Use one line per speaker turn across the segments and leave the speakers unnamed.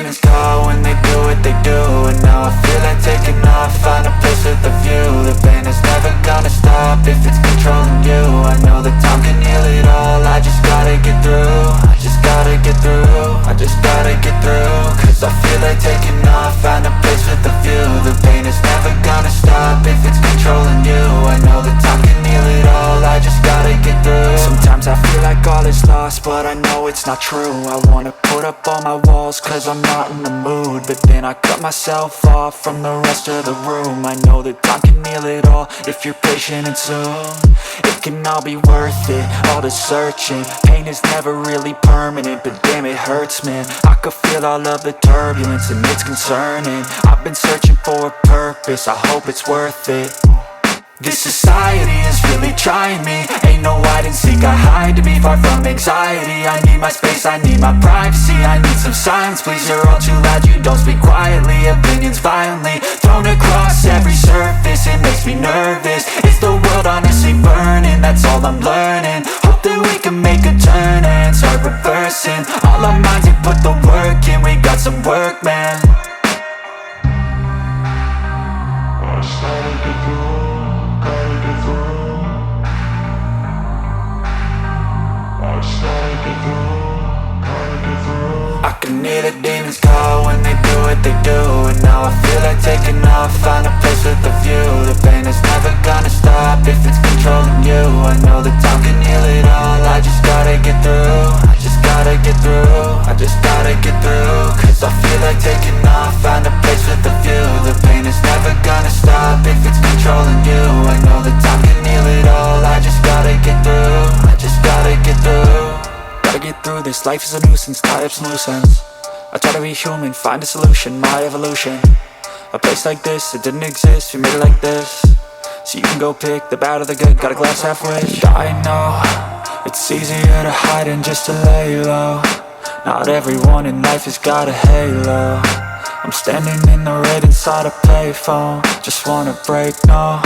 demons call when they do what they do. And now I feel like taking off, find a place with a view. The pain is never gonna stop if it's controlling you. I know that time can heal it all, I just gotta get through. I just gotta get through, I just gotta get through. Cause I feel like taking off, find a place with a view. The pain is never gonna stop if it's controlling you. I know that time can heal it all, I just gotta get through. Sometimes I feel like all is lost, but I know it's not true. I wanna put up all my walls cause I'm not in the mood, but then I cut myself off from the rest of the room. I know that time can heal it all if you're patient and soon. It can all be worth it, all the searching. Pain is never really permanent, but damn it hurts, man. I could feel all of the turbulence and it's concerning. I've been searching for a purpose, I hope it's worth it. This society is really trying me. Ain't no hide and seek, I hide to be far from anxiety. I need my space, I need my privacy. I need some silence, please, you're all too loud. You don't speak quietly, opinions violently thrown across every surface. It makes me nervous, is the world honestly burning? That's all I'm learning. Hope that we can make a turn and start reversing. All our minds, we put the work in, we got some work, man. I started to do. I can hear the demons call when they do what they do. And now I feel like taking off, find a place with a view. The pain is never gonna stop if it's controlling you. I know that time can heal it all, I just gotta get through. I just gotta get through, I just gotta get through. Cause I feel like taking off, find a place with a view. The pain is never gonna stop if it's controlling you. I know that time can heal it all, I just gotta get through. I just gotta get through. Gotta get through this, life is a nuisance, tie up some loose ends. I try to be human, find a solution, my evolution. A place like this, it didn't exist, we made it like this. So you can go pick the bad or the good, got a glass halfway. I know, it's easier to hide than just to lay low. Not everyone in life has got a halo. I'm standing in the red inside a payphone, just wanna break, no.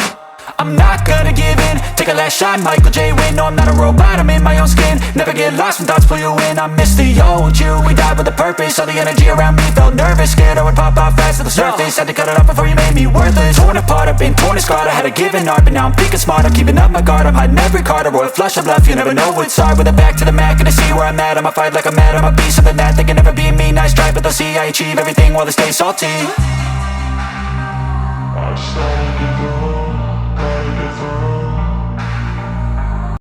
I'm not gonna give in, take a last shot, Michael J. Win. No, I'm not a robot, I'm in my own skin. Never get lost when thoughts pull you in. I miss the old you, we died with a purpose. All the energy around me felt nervous, scared I would pop off fast to the surface. Had to cut it off before you made me worthless. Torn apart, I've been torn and scarred. I had a given art, but now I'm thinking smart. I'm keeping up my guard, I'm hiding every card. A royal flush of love, you never know what's hard. With a back to the mat, gonna see where I'm at. I'ma fight like I'm mad, I'ma be something that they can never be me. Nice try, but they'll see I achieve everything while they stay salty.